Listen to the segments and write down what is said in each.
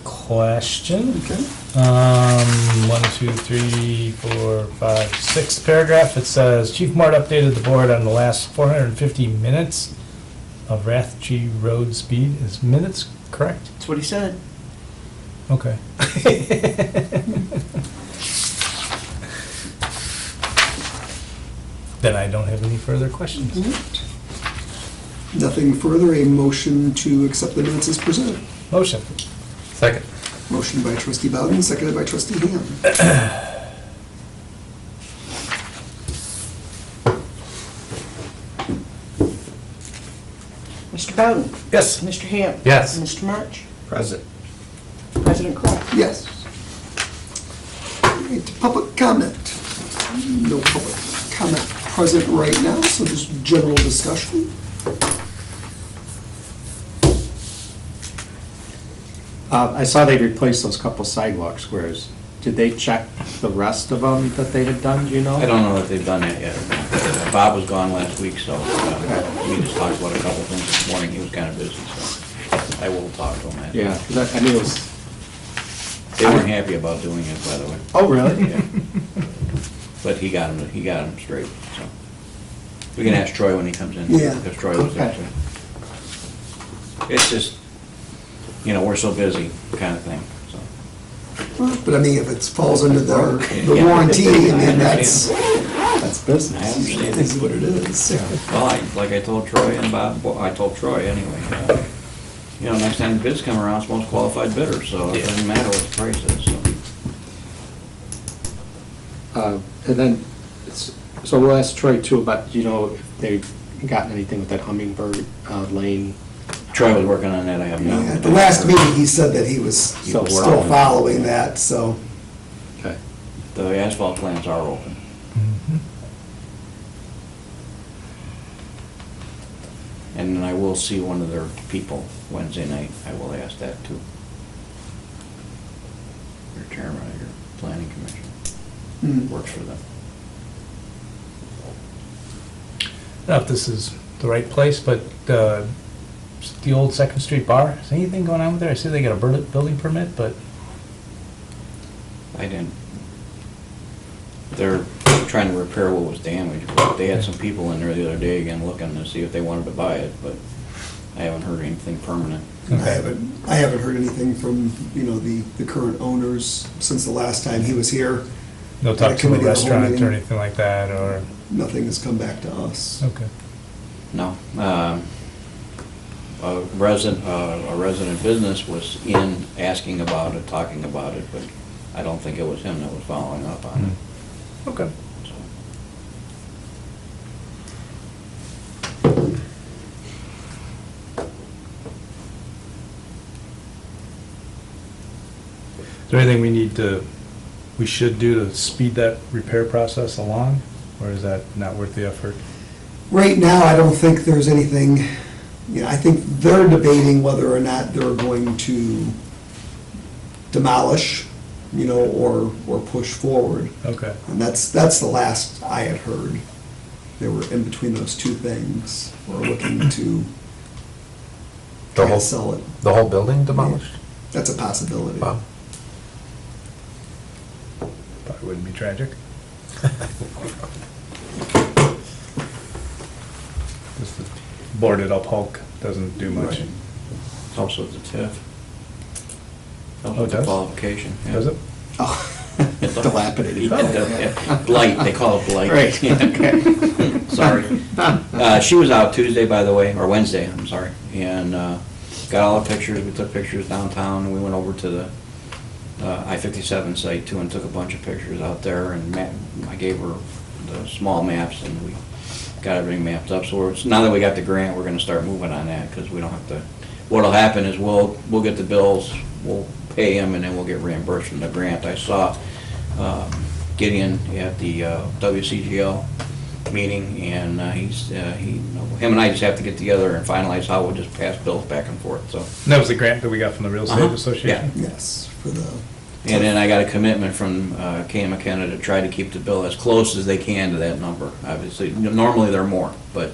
question. Okay. 1, 2, 3, 4, 5, 6th paragraph. It says, Chief Mart updated the board on the last 450 minutes of Rathje Road speed. Is minutes correct? That's what he said. Okay. Then I don't have any further questions. Nothing further. A motion to accept the minutes as presented. Motion. Second. Motion by trustee Bowden, seconded by trustee Ham. Mr. Bowden? Yes. Mr. Ham? Yes. Mr. March? Present. President Cole? Yes. All right, public comment. No public comment present right now, so just general discussion. I saw they replaced those couple sidewalk squares. Did they check the rest of them that they had done, do you know? I don't know that they've done that yet. Bob was gone last week, so we just talked about a couple things this morning. He was kind of busy, so I will talk to him. Yeah, 'cause I mean, it was, They weren't happy about doing it, by the way. oh, really? Yeah. But he got him straight, so. We can ask Troy when he comes in. Yeah. Because Troy was there Okay. too. It's just, we're so busy kind of thing, so. But I mean, if it falls under the Yeah. warranty, I mean, I that's That's business. I understand. is what it is. Well, like I told Troy and Bob, well, I told Troy anyway, next time the bids come around, it's most qualified bidder, so it doesn't matter what the price is, so. And then, so we'll ask Troy too about, do you know if they've gotten anything with that Hummingbird Lane? Troy was working on that, I have no. At the last meeting, he said that he was Still still working. following that, so. Okay. The asphalt plants are open. And then I will see one of their people Wednesday night. I will ask that too. Your chairman of your planning commission works for them. I don't know if this is the right place, but the old 2nd Street bar, is anything going on with there? I see they got a building permit, but I didn't. They're trying to repair what was damaged. They had some people in there the other day again looking to see if they wanted to buy it, but I haven't heard anything permanent. I haven't heard anything from, the current owners since the last time he was here. no At a talk to a committee of the whole restaurant meeting. or anything like that, or, Nothing has come back to us. okay. No. A resident business was in asking about it, talking about it, but I don't think it was him that was following up on it. Okay. So. Is there anything we should do to speed that repair process along, or is that not worth the effort? Right now, I don't think there's anything, I think they're debating whether or not they're going to demolish, or push forward. Okay. And that's the last I had heard. They were in between those two things. We're looking to try to sell it. The whole building demolished? That's a possibility. Wow. Probably wouldn't be tragic. Just the boarded up Hulk doesn't do much. Right. It's also the TIF. Oh, it Also the does? qualification. Yeah. Does it? Oh, Dilapidated. Yeah. Blight, they call it blight. Right, okay. Sorry. She was out Tuesday, by the way, or Wednesday, I'm sorry, and got all the pictures. We took pictures downtown, and we went over to the I-57 site too and took a bunch of pictures out there, and I gave her the small maps, and we got everything mapped up. So now that we got the grant, we're gonna start moving on that, because we don't have to, what'll happen is we'll get the bills, we'll pay them, and then we'll get reimbursed from the grant. I saw Gideon at the WCGL meeting, and him and I just have to get together and finalize how we'll just pass bills back and forth, so. And that was the grant that we got from the Real Estate Uh-huh. Association? yes, for the. And then I got a commitment from Kay and McKenna to try to keep the bill as close as they can to that number. Obviously, normally they're more, but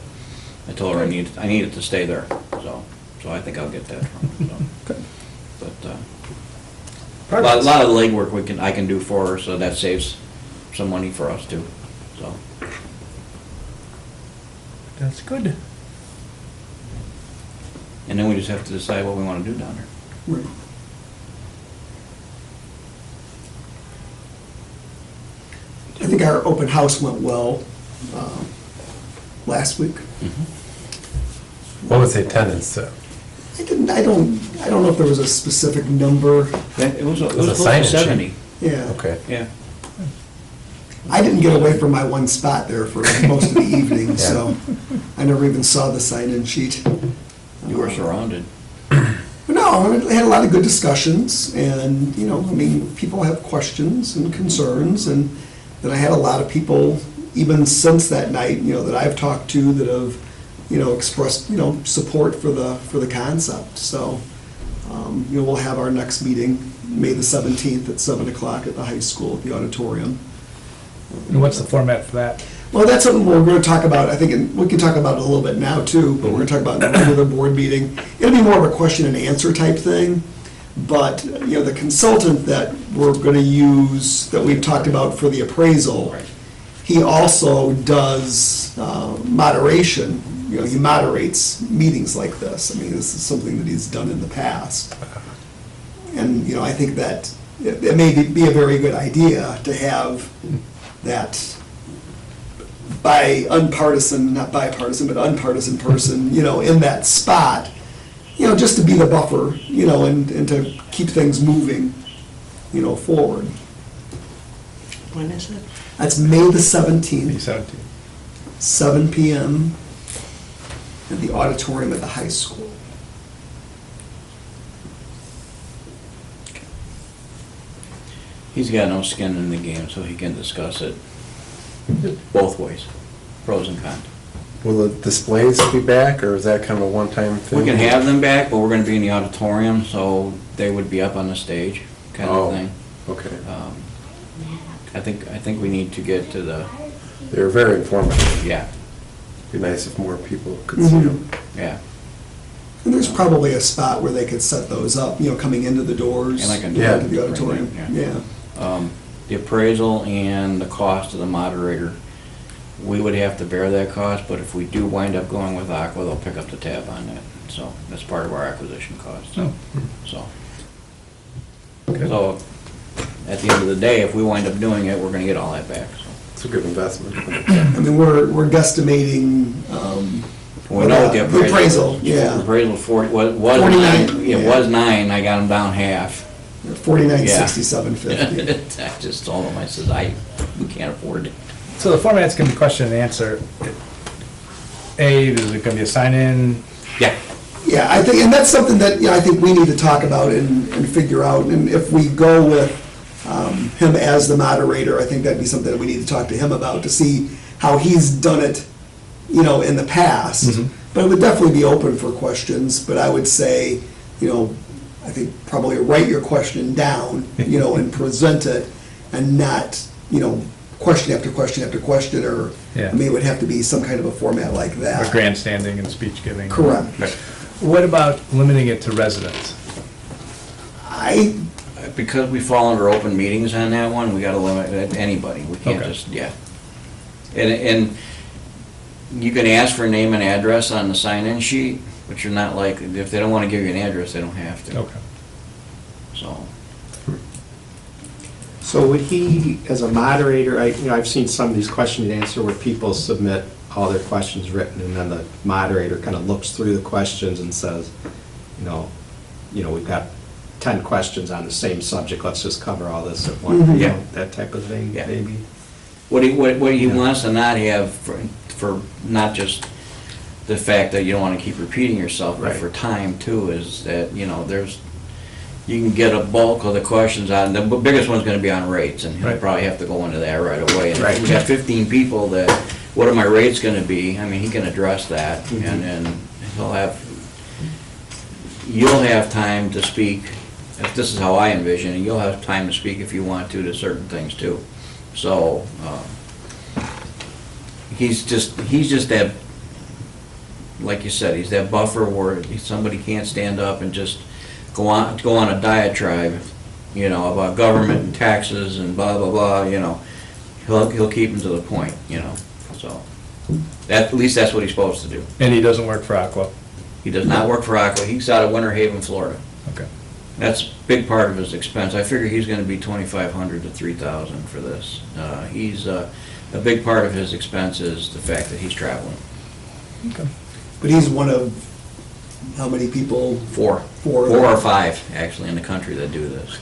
I told her I need it to stay there, so I think I'll get that from her, so. But Progress. lot of the legwork I can do for her, so that saves some money for us too, so. That's good. And then we just have to decide what we want to do down there. Right. I think our open house went well last week. What was the attendance? I don't know if there was a specific number. It was was a close to sign-in sheet. 70, Yeah. Okay. yeah. I didn't get away from my one spot there for most of the evening, so I never even saw the sign-in sheet. You were surrounded. But no, we had a lot of good discussions, and, you know, I mean, people have questions and concerns, and then I had a lot of people, even since that night, you know, that I've talked to that have, you know, expressed, you know, support for the concept. So, you know, we'll have our next meeting, May the 17th at 7 o'clock at the high school, at the auditorium. And what's the format for that? Well, that's something we're going to talk about, I think, and we can talk about it a little bit now too, but we're going to talk about it in a regular board meeting. It'll be more of a question and answer type thing, but, you know, the consultant that we're going to use, that we've talked about for the appraisal, Right. he also does moderation, you know, he moderates meetings like this. I mean, this is something that he's done in the past. And, you know, I think that it may be a very good idea to have that not bipartisan, but unpartisan person, you know, in that spot, you know, just to be the buffer, you know, and to keep things moving, you know, forward. When is it? That's May the May 17th, 17th. 7 PM at the auditorium at the high school. He's got no skin in the game, so he can discuss it both ways, pros and cons. Will the displays be back, or is that kind of a one-time thing? We can have them back, but we're gonna be in the auditorium, so they would be up on the stage, kind Oh. of thing. Okay. I think we need to get to the, They were very informative. yeah, Be nice if more people could see them. yeah. And there's probably a spot where they could set those up, you know, coming into the doors. And I can do Yeah. To the auditorium, Yeah. yeah. The appraisal and the cost of the moderator, we would have to bear that cost, but if we do wind up going with Aqua, they'll pick up the tab on that. So that's part of our acquisition cost, so. So, at the end of the day, if we wind up doing it, we're gonna get all that back, so. It's a good investment. I mean, we're guesstimating, We know what the appraisal. yeah. The appraisal was 49, nine, it yeah. was 9, I got them down half. 496750. I just told them, I said, we can't afford it. So the format's gonna be question and answer. A, is it gonna be a sign-in? Yeah, Yeah, I think, and that's something that, you know, I think we need to talk about and figure out, and if we go with him as the moderator, I think that'd be something that we need to talk to him about, to see how he's done it, you know, in the past. But it would definitely be open for questions, but I would say, you know, I think probably write your question down, you know, and present it, and not, you know, question after question after question, or, Yeah. I mean, it would have to be some kind of a format like Or that. grandstanding and speech giving? Correct. What about limiting it to residents? because we fall under open meetings on that one, we gotta limit it to anybody, we can't Okay. just, yeah. And you can ask for a name and address on the sign-in sheet, but you're not like, if they don't wanna give you an address, they don't have to. Okay. So, So would he, as a moderator, I've seen some of these question and answer where people submit all their questions written, and then the moderator kind of looks through the questions and says, we've got 10 questions on the same subject, let's just cover all this at once, Yeah. that type of thing, Yeah. maybe? what he wants to not have, for not just the fact that you don't wanna keep repeating yourself, but Right. for time too, is that, you can get a bulk of the questions on, the biggest one's gonna be on rates, and he'll Right. probably have to go into that right away. And Right. if we got 15 people that, what are my rates gonna be? I mean, he can address that, and then you'll have time to speak, if this is how I envision it, you'll have time to speak if you want to certain things too. So, he's just that, like you said, he's that buffer where somebody can't stand up and just go on a diatribe you know, about government and taxes and blah, blah, blah, you know, he'll keep him to the point, you know, so. At least that's what he's supposed to do. And he doesn't work for Aqua? He does not work for Aqua, he's out of Winter Haven, Florida. Okay. That's a big part of his expense. I figure he's gonna be 2,500 to 3,000 for this. He's, a big part of his expense is the fact that he's traveling. Okay. But he's one of, how many people? Four or five, actually, in the country that do this.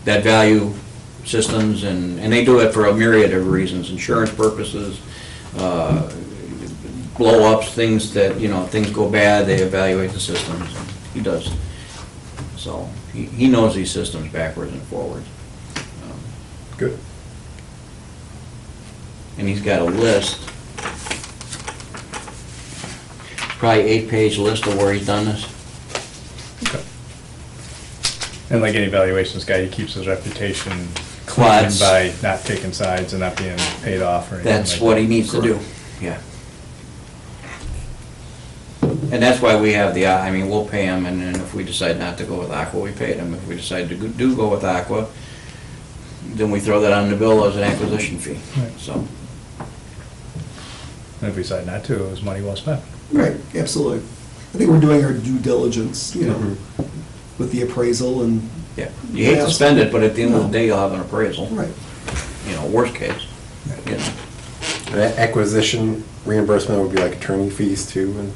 That value systems, and they do it for a myriad of reasons, insurance purposes, blow-ups, things that, you know, things go bad, they evaluate the systems, and he does. So, he knows these systems backwards and forwards. Good. And he's got a list, probably 8-page list of where he's done this. Okay. And like any valuations guy, he keeps his reputation Well, clean by not taking sides and not being paid off or anything like that. That's what he needs to do, yeah. And that's why we have I mean, we'll pay him, and then if we decide not to go with Aqua, we paid him. If we decide to do go with Aqua, then we throw that on the bill as an acquisition fee, Right. so. And if we decide not to, it was money well spent. Right, absolutely. I think we're doing our due diligence, you know, Mhm. with the appraisal and, Yeah, you hate to spend it, but at the end of the day, you'll have an appraisal, right. you know, worst case, you know. That acquisition reimbursement would be like attorney fees too, and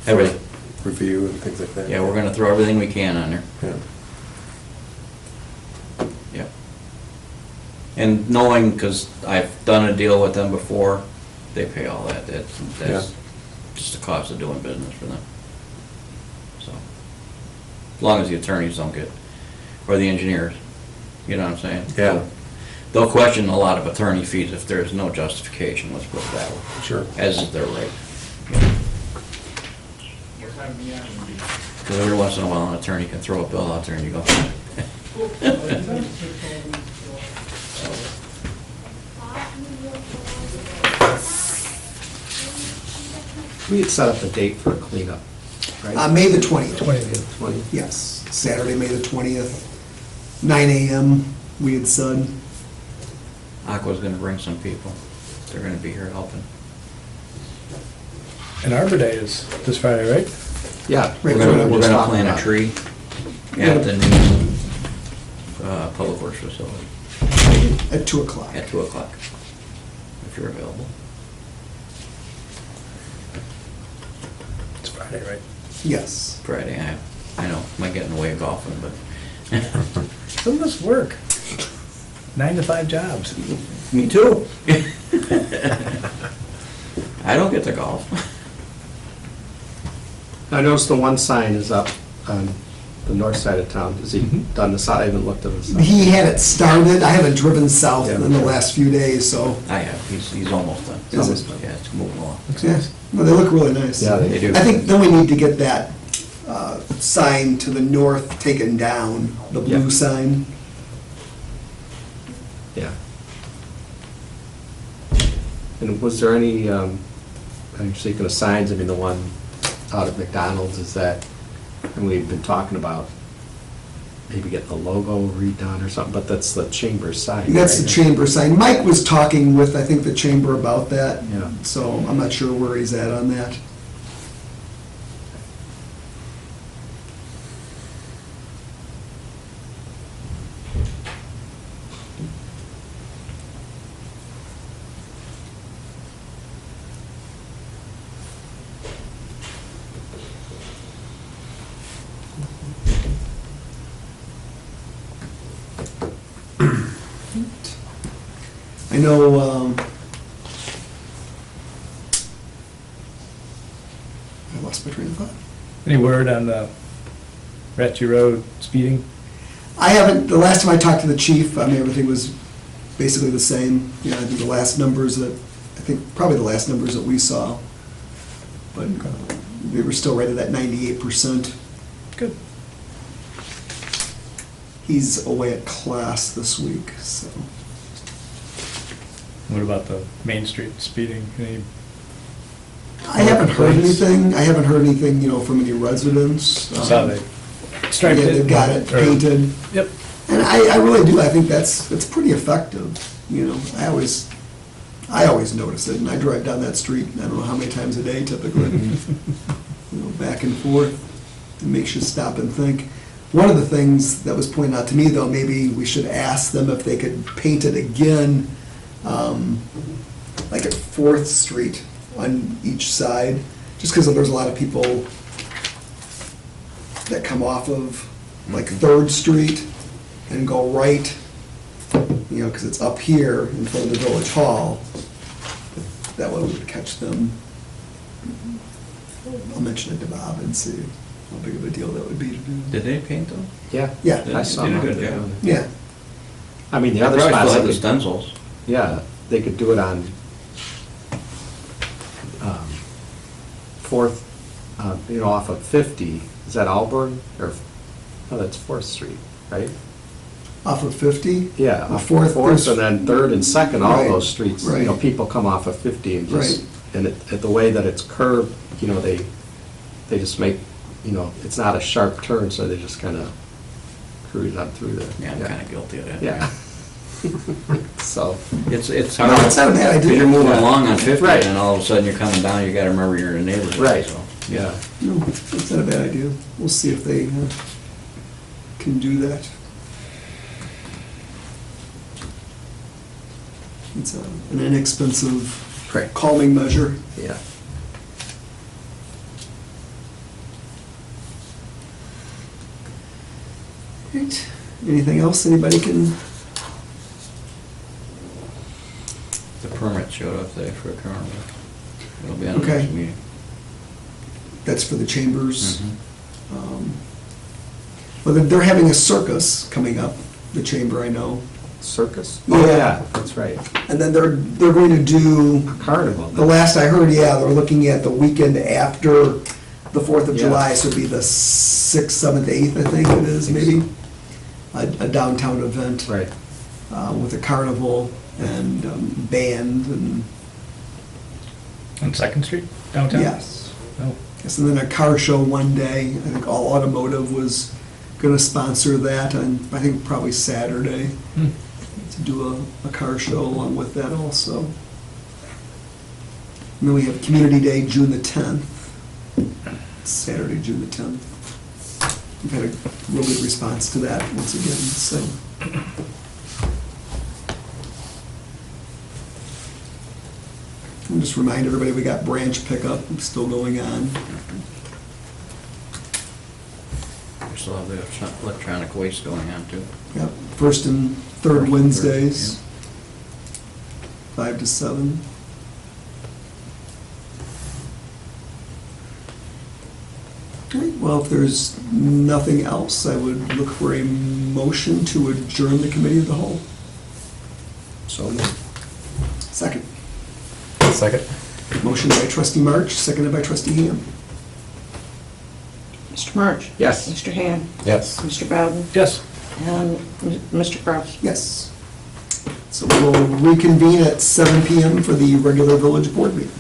for Everything. review and things like that. Yeah, we're gonna throw everything we can on there, Yeah. yeah. And knowing, because I've done a deal with them before, they pay all that, that's just the cost of doing business for them. So, as long as the attorneys don't get, or the engineers, you know what I'm saying? Yeah. They'll question a lot of attorney fees if there's no justification, let's put it that way, Sure. as is their right. Because every once in a while, an attorney can throw a bill out there and you go, We had set up a date for a cleanup, right? May the 20th. 20th. 20. Yes, Saturday, May the 20th, 9 AM, we had said. Aqua's gonna bring some people, they're gonna be here helping. And Arbor Day is this Friday, right? Yeah. Right, We're so gonna just plant talking a about- tree at the new Public Works facility At 2 o'clock. at 2 o'clock, if you're available. It's Friday, right? Yes. Friday, I know, might get in the way of golfing, but Some of us work. 9 to 5 jobs. me too. I don't get to golf. I noticed the one sign is up on the north side of town. Has he done the side? I haven't looked at the sign. He had it started, I haven't driven south Yeah. in the last few days, so, I have, he's almost done. Is it? Yeah, it's moving along. Looks yeah, nice. no, they look really nice. Yeah, They do. I think then we need to get that sign to the north taken down, the blue Yeah. sign. Yeah. And was there any, I'm speaking of signs, I mean, the one out at McDonald's, is that, and we've been talking about maybe getting the logo redone or something, but that's the chamber sign. That's the right? chamber sign. Mike was talking with, I think, the chamber about that. Yeah. So I'm not sure where he's at on that. I know, I lost my train of thought. Any word on the Ratchy Road speeding? I haven't, the last time I talked to the chief, I mean, everything was basically the same. You know, I think the last numbers that, I think probably the last numbers that we saw. But we were still right at that 98%. Good. He's away at class this week, so. What about the Main Street speeding? Any I haven't heard complaints? anything. I haven't heard anything, you know, from any residents. Saw they striped Yeah, it? they've got it or- painted. Yep. And I really do, I think it's pretty effective, you know, I always notice it, and I drive down that street, I don't know how many times a day typically, you know, back and forth, it makes you stop and think. One of the things that was pointed out to me, though, maybe we should ask them if they could paint it again, like at 4th Street on each side, just because there's a lot of people that come off of like 3rd Street and go right, you know, because it's up here in front of the Village Hall. That way we would catch them. I'll mention it to Bob and see how big of a deal that would be to do. Did they paint them? Yeah. Yeah. I saw Did a them. good job. Yeah, I mean, the They other probably spots, still have they the could- stencils. yeah, they could do it on 4th, you know, off of 50. Is that Auburn? Or, no, that's 4th Street, right? off of 50? Yeah, The off 4th, 4th and then 3rd and 2nd, all Right, those streets, you know, right. people come off of 50 and just, Right. and at the way that it's curved, you know, they just make, you know, it's not a sharp turn, so they just kind of cruise on through there. Yeah, I'm kind of guilty of that. Yeah. So, It's No, hard. it's not a bad idea. Because you're moving Yeah. along on 50, Right. and all of a sudden you're coming down, you gotta remember you're in a neighborhood. right, so. yeah. No, it's not a bad idea. We'll see if they can do that. It's an inexpensive Right. calming measure. Yeah. Right. Anything else anybody can? The permit showed up today for a car. It'll be on the Okay. next meeting. That's for the chambers. Mhm. Well, they're having a circus coming up, the chamber, I know. Circus? Yeah. Oh, yeah, that's right. And then they're going to do, Carnival. the last I heard, yeah, they're looking at the weekend after the 4th of Yeah. July, so it'd be the 6th, 7th, 8th, I think it is, maybe. A downtown event. Right. With a carnival and band and, On 2nd Street downtown? yes. Oh, Yes, and then a car show one day. I think All Automotive was gonna sponsor that on, I think probably Saturday, hmm. to do a car show along with that also. And then we have Community Day, June the 10th. Saturday, June the 10th. We've had a real good response to that once again, so. And just remind everybody, we got branch pickup still going on. We still have the electronic waste going on too. Yep, first and third Wednesdays, 5 to 7. All right, well, if there's nothing else, I would look for a motion to adjourn the committee of the whole. So, Second. Second? Motion by trustee March, seconded by trustee Ham. Mr. March? Yes. Mr. Hand? Yes. Mr. Bowden? Yes. And Mr. Kraus? Yes. So we'll reconvene at 7 PM for the regular village board meeting.